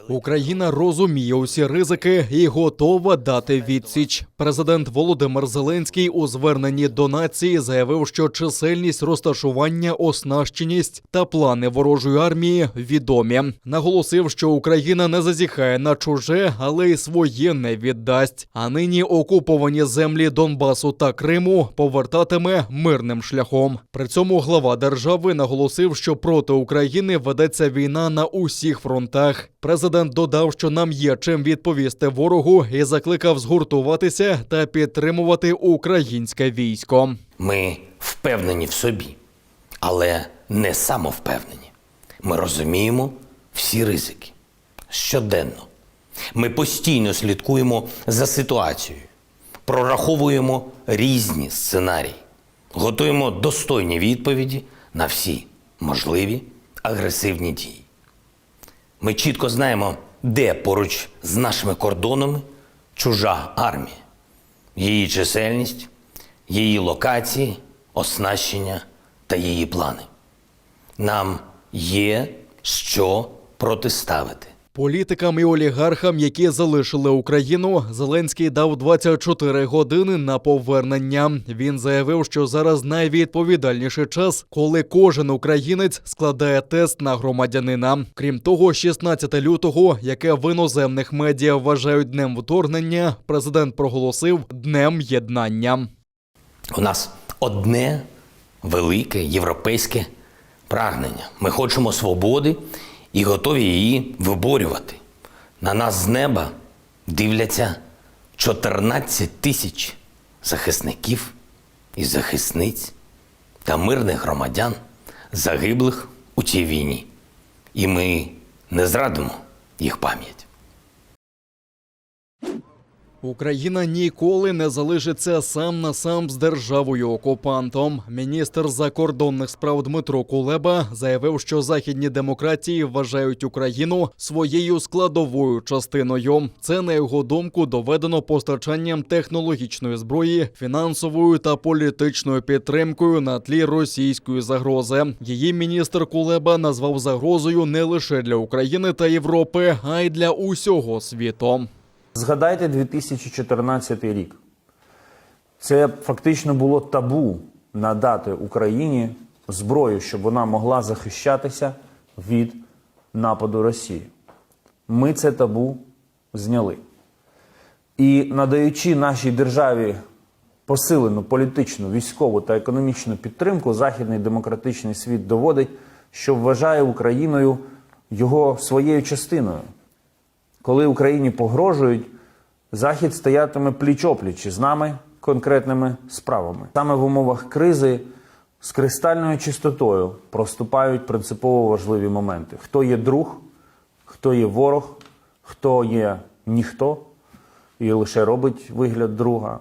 Україна розуміє усі ризики і готова дати відсіч. Президент Володимир Зеленський у зверненні до нації заявив, що чисельність, розташування, оснащеність та плани ворожої армії відомі. Наголосив, що Україна не зазіхає на чуже, але й своє не віддасть. А нині окуповані землі Донбасу та Криму повертатиме мирним шляхом. При цьому глава держави наголосив, що проти України ведеться війна на усіх фронтах. Президент додав, що нам є чим відповісти ворогу і закликав згуртуватися та підтримувати українське військо. Ми впевнені в собі, але не самовпевнені. Ми розуміємо всі ризики. Щоденно. Ми постійно слідкуємо за ситуацією, прораховуємо різні сценарії, готуємо достойні відповіді на всі можливі агресивні дії. Ми чітко знаємо, де поруч з нашими кордонами чужа армія, її чисельність, її локації, оснащення та її плани. Нам є що протиставити. Політикам і олігархам, які залишили Україну, Зеленський дав 24 години на повернення. Він заявив, що зараз найвідповідальніший час, коли кожен українець складає тест на громадянина. Крім того, 16 лютого, яке в іноземних медіа вважають днем вторгнення, президент проголосив Днем єднання. У нас одне велике європейське прагнення. Ми хочемо свободи і готові її виборювати. На нас з неба дивляться 14 тисяч захисників і захисниць та мирних громадян, загиблих у цій війні. І ми не зрадимо їх пам'ять. Україна ніколи не залишиться сам на сам з державою-окупантом. Міністр закордонних справ Дмитро Кулеба заявив, що західні демократії вважають Україну своєю складовою частиною. Це, на його думку, доведено постачанням технологічної зброї, фінансовою та політичною підтримкою на тлі російської загрози. Її міністр Кулеба назвав загрозою не лише для України та Європи, а й для усього світу. Згадайте 2014 рік. Це фактично було табу надати Україні зброю, щоб вона могла захищатися від нападу Росії. Ми це табу зняли. І надаючи нашій державі посилену політичну, військову та економічну підтримку, західний демократичний світ доводить, що вважає Україною його своєю частиною. Коли Україні погрожують, Захід стоятиме пліч-опліч з нами конкретними справами. Саме в умовах кризи з кристальною чистотою проступають принципово важливі моменти. Хто є друг, хто є ворог, хто є ніхто і лише робить вигляд друга.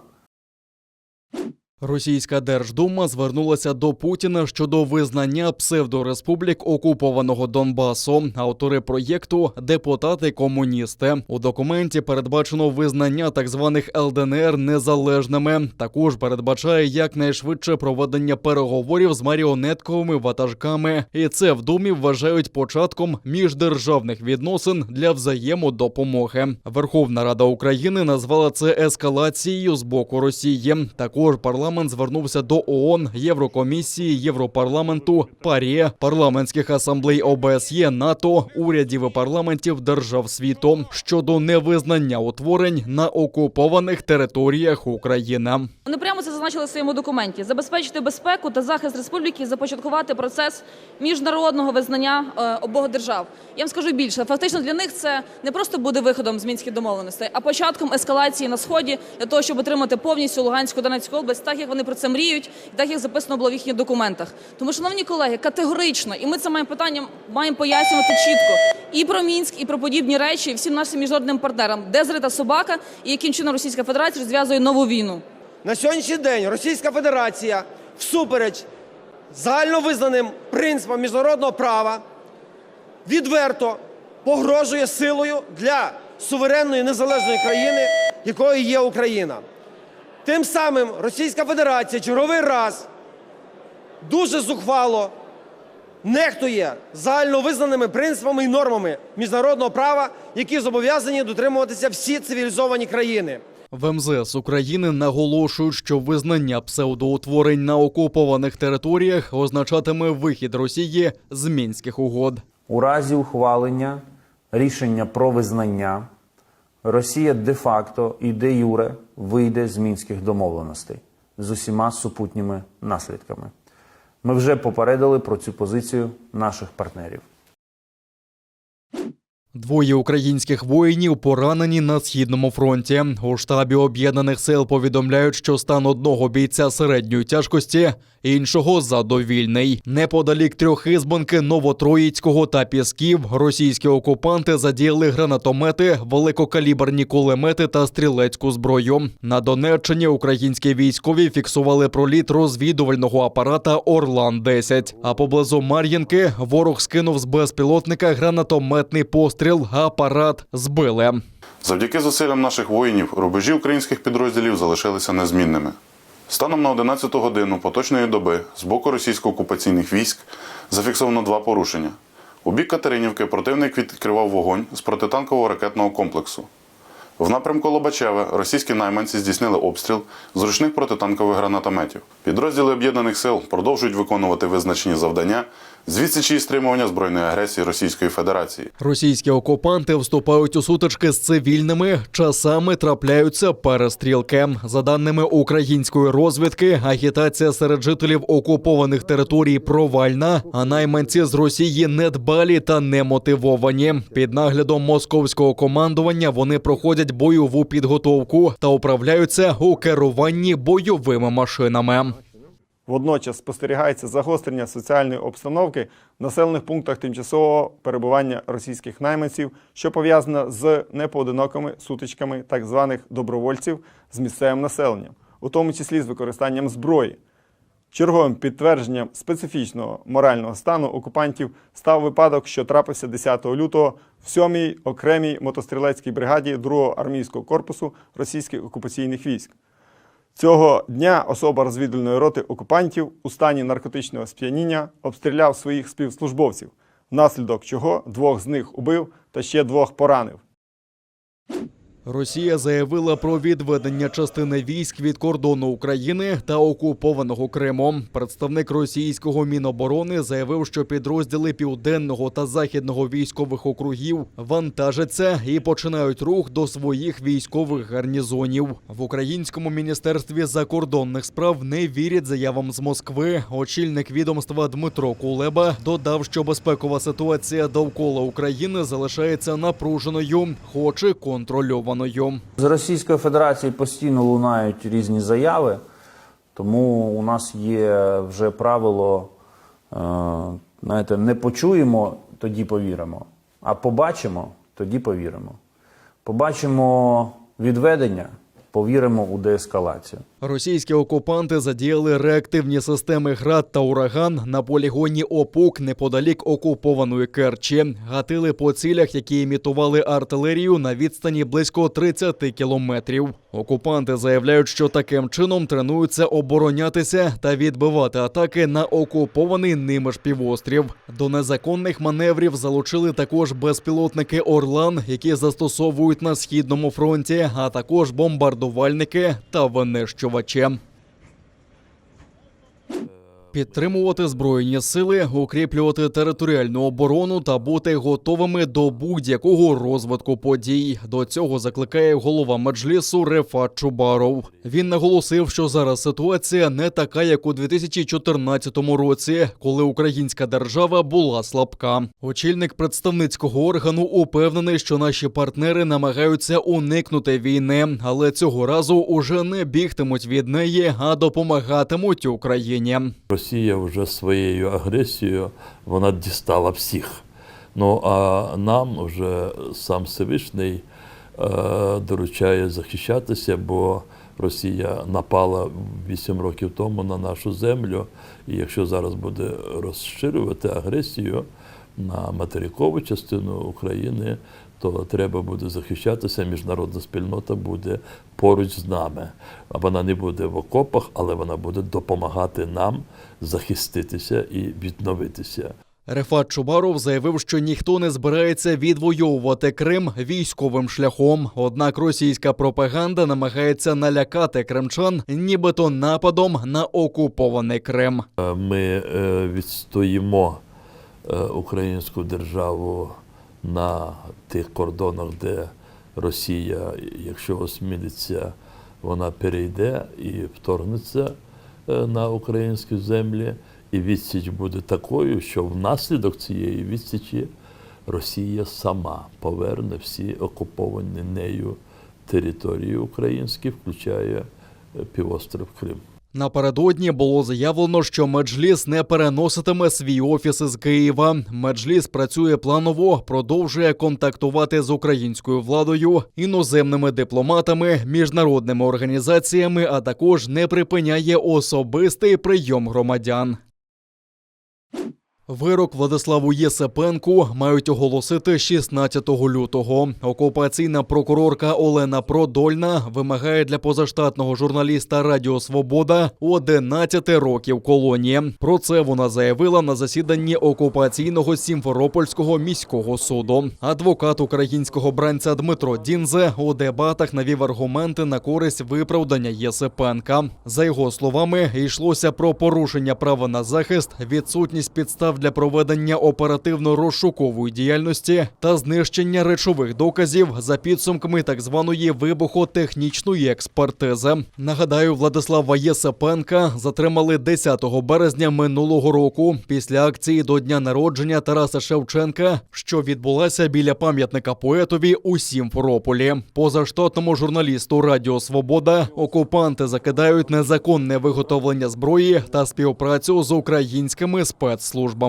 Російська Держдума звернулася до Путіна щодо визнання псевдореспублік окупованого Донбасу. Автори проєкту – депутати-комуністи. У документі передбачено визнання так званих ЛДНР незалежними. Також передбачає якнайшвидше проведення переговорів з маріонетковими ватажками. І це в Думі вважають початком міждержавних відносин для взаємодопомоги. Верховна Рада України назвала це ескалацією з боку Росії. Також парламент звернувся до ООН, Єврокомісії, Європарламенту, ПАРЄ, парламентських асамблей ОБСЄ, НАТО, урядів і парламентів держав світу щодо невизнання утворень на окупованих територіях України. Вони прямо це зазначили в своєму документі. Забезпечити безпеку та захист республіки, започаткувати процес міжнародного визнання обох держав. Я вам скажу більше. Фактично для них це не просто буде виходом з Мінських домовленостей, а початком ескалації на Сході для того, щоб отримати повністю Луганську, Донецьку область, так як вони про це мріють, і так як записано було в їхніх документах. Тому, шановні колеги, категорично, і ми це маємо пояснювати чітко і про Мінськ, і про подібні речі всім нашим міжнародним партнерам, де зрита собака і яким чином Російська Федерація розв'язує нову війну. На сьогоднішній день Російська Федерація всупереч загальновизнаним принципам міжнародного права відверто погрожує силою для суверенної незалежної країни, якою є Україна. Тим самим Російська Федерація черговий раз дуже зухвало нехтує загальновизнаними принципами і нормами міжнародного права, які зобов'язані дотримуватися всі цивілізовані країни. В МЗС України наголошують, що визнання псевдоутворень на окупованих територіях означатиме вихід Росії з Мінських угод. У разі ухвалення рішення про визнання Росія де-факто і де-юре вийде з Мінських домовленостей з усіма супутніми наслідками. Ми вже попередили про цю позицію наших партнерів. Двоє українських воїнів поранені на Східному фронті. У штабі Об'єднаних сил повідомляють, що стан одного бійця середньої тяжкості, іншого задовільний. Неподалік Трьохізбенки, Новотроїцького та Пісків російські окупанти задіяли гранатомети, великокаліберні кулемети та стрілецьку зброю. На Донеччині українські військові фіксували проліт розвідувального апарата «Орлан-10». А поблизу Мар'їнки ворог скинув з безпілотника гранатометний постріл, апарат збили. Завдяки зусиллям наших воїнів рубежі українських підрозділів залишилися незмінними. Станом на 11 годину поточної доби з боку російсько-окупаційних військ зафіксовано 2 порушення. У бік Катеринівки противник відкривав вогонь з протитанкового ракетного комплексу. В напрямку Лобачеве російські найманці здійснили обстріл з ручних протитанкових гранатометів. Підрозділи Об'єднаних сил продовжують виконувати визначені завдання з відсічі і стримування збройної агресії Російської Федерації. Російські окупанти вступають у сутички з цивільними, часами трапляються перестрілки. За даними української розвідки, агітація серед жителів окупованих територій провальна, а найманці з Росії недбалі та немотивовані. Під наглядом московського командування вони проходять бойову підготовку та управляються у керуванні бойовими машинами. Водночас спостерігається загострення соціальної обстановки в населених пунктах тимчасового перебування російських найманців, що пов'язано з непоодинокими сутичками так званих добровольців з місцевим населенням, у тому числі з використанням зброї. Черговим підтвердженням специфічного морального стану окупантів став випадок, що трапився 10 лютого в 7-й окремій мотострілецькій бригаді 2-го армійського корпусу російських окупаційних військ. Цього дня особа розвідувальної роти окупантів у стані наркотичного сп'яніння обстріляв своїх співслужбовців, внаслідок чого 2 з них убив та ще 2 поранив. Росія заявила про відведення частини військ від кордону України та окупованого Криму. Представник російського Міноборони заявив, що підрозділи Південного та Західного військових округів вантажаться і починають рух до своїх військових гарнізонів. В українському міністерстві закордонних справ не вірять заявам з Москви. Очільник відомства Дмитро Кулеба додав, що безпекова ситуація довкола України залишається напруженою, хоч і контрольованою. З Російської Федерації постійно лунають різні заяви, тому у нас є вже правило, знаєте, не почуємо, тоді повіримо, а побачимо, тоді повіримо. Побачимо відведення, повіримо у деескалацію. Російські окупанти задіяли реактивні системи «Град» та «Ураган» на полігоні «Опук» неподалік окупованої Керчі. Гатили по цілях, які імітували артилерію на відстані близько 30 кілометрів. Окупанти заявляють, що таким чином тренуються оборонятися та відбивати атаки на окупований ними ж півострів. До незаконних маневрів залучили також безпілотники «Орлан», які застосовують на Східному фронті, а також бомбардувальники та винищувачі. Підтримувати Збройні сили, укріплювати територіальну оборону та бути готовими до будь-якого розвитку подій. До цього закликає голова Меджлісу Рефат Чубаров. Він наголосив, що зараз ситуація не така, як у 2014 році, коли українська держава була слабка. Очільник представницького органу упевнений, що наші партнери намагаються уникнути війни, але цього разу уже не бігтимуть від неї, а допомагатимуть Україні. Росія вже своєю агресією, вона дістала всіх. Ну, а нам вже сам Всевишній доручає захищатися, бо Росія напала 8 років тому на нашу землю, і якщо зараз буде розширювати агресію на материкову частину України, то треба буде захищатися, міжнародна спільнота буде поруч з нами. Вона не буде в окопах, але вона буде допомагати нам захиститися і відновитися. Рефат Чубаров заявив, що ніхто не збирається відвоювати Крим військовим шляхом. Однак російська пропаганда намагається налякати кримчан нібито нападом на окупований Крим. Ми відстоїмо українську державу на тих кордонах, де Росія, якщо осмілиться, вона перейде і вторгнеться на українські землі. І відсіч буде такою, що внаслідок цієї відсічі Росія сама поверне всі окуповані нею території українські, включає півострів Крим. Напередодні було заявлено, що Меджліс не переноситиме свій офіс із Києва. Меджліс працює планово, продовжує контактувати з українською владою, іноземними дипломатами, міжнародними організаціями, а також не припиняє особистий прийом громадян. Вирок Владиславу Єсипенку мають оголосити 16 лютого. Окупаційна прокурорка Олена Продольна вимагає для позаштатного журналіста Радіо Свобода 11 років колонії. Про це вона заявила на засіданні окупаційного Сімферопольського міського суду. Адвокат українського бранця Дмитро Дінзе у дебатах навів аргументи на користь виправдання Єсипенка. За його словами, йшлося про порушення права на захист, відсутність підстав для проведення оперативно-розшукової діяльності та знищення речових доказів за підсумками так званої вибухотехнічної експертизи. Нагадаю, Владислава Єсипенка затримали 10 березня минулого року після акції до дня народження Тараса Шевченка, що відбулася біля пам'ятника поетові у Сімферополі. Позаштатному журналісту Радіо Свобода окупанти закидають незаконне виготовлення зброї та співпрацю з українськими спецслужбами.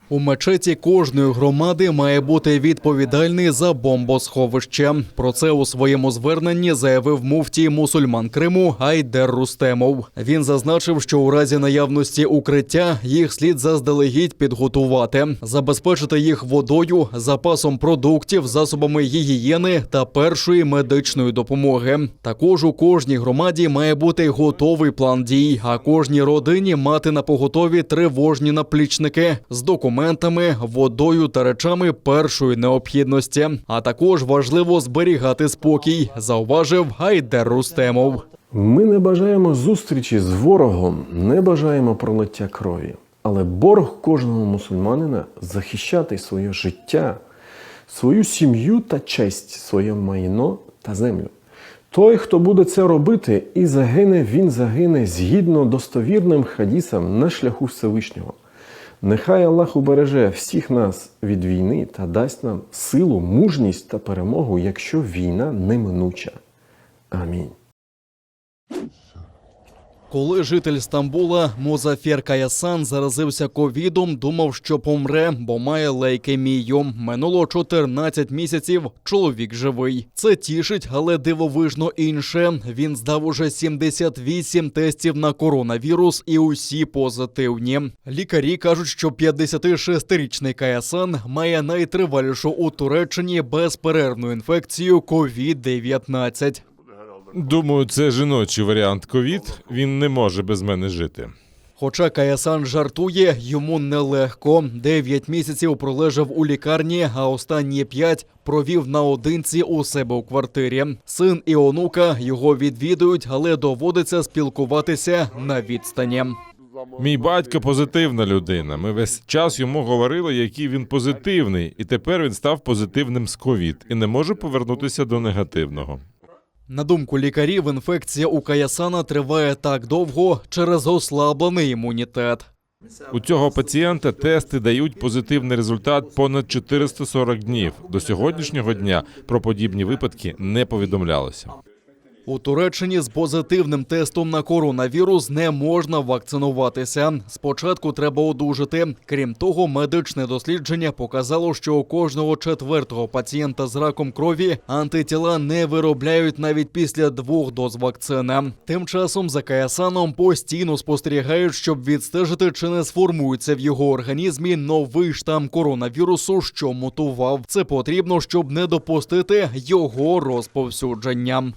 У мечеті кожної громади має бути відповідальний за бомбосховище. Про це у своєму зверненні заявив муфтій мусульман Криму Айдер Рустемов. Він зазначив, що у разі наявності укриття їх слід заздалегідь підготувати, забезпечити їх водою, запасом продуктів, засобами гігієни та першої медичної допомоги. Також у кожній громаді має бути готовий план дій, а кожній родині мати напоготові тривожні наплічники з документами, водою та речами першої необхідності. А також важливо зберігати спокій, зауважив Айдер Рустемов. Ми не бажаємо зустрічі з ворогом, не бажаємо пролиття крові. Але борг кожного мусульманина – захищати своє життя, свою сім'ю та честь, своє майно та землю. Той, хто буде це робити і загине, він загине згідно достовірним хадісам на шляху Всевишнього. Нехай Аллах убереже всіх нас від війни та дасть нам силу, мужність та перемогу, якщо війна неминуча. Амінь. Коли житель Стамбула Музафер Каясан заразився ковідом, думав, що помре, бо має лейкемію. Минуло 14 місяців, чоловік живий. Це тішить, але дивовижно інше. Він здав уже 78 тестів на коронавірус і усі позитивні. Лікарі кажуть, що 56-річний Каясан має найтривалішу у Туреччині безперервну інфекцію COVID-19. Думаю, це жіночий варіант ковід. Він не може без мене жити. Хоча Каясан жартує, йому нелегко. 9 місяців пролежав у лікарні, а останні 5 провів наодинці у себе у квартирі. Син і онука його відвідують, але доводиться спілкуватися на відстані. Мій батько позитивна людина. Ми весь час йому говорили, який він позитивний, і тепер він став позитивним з ковід і не може повернутися до негативного. На думку лікарів, інфекція у Каясана триває так довго через ослаблений імунітет. У цього пацієнта тести дають позитивний результат понад 440 днів. До сьогоднішнього дня про подібні випадки не повідомлялося. У Туреччині з позитивним тестом на коронавірус не можна вакцинуватися. Спочатку треба одужати. Крім того, медичне дослідження показало, що у кожного 4-го пацієнта з раком крові антитіла не виробляють навіть після 2 доз вакцини. Тим часом за Каясаном постійно спостерігають, щоб відстежити, чи не сформується в його організмі новий штам коронавірусу, що мутував. Це потрібно, щоб не допустити його розповсюдження.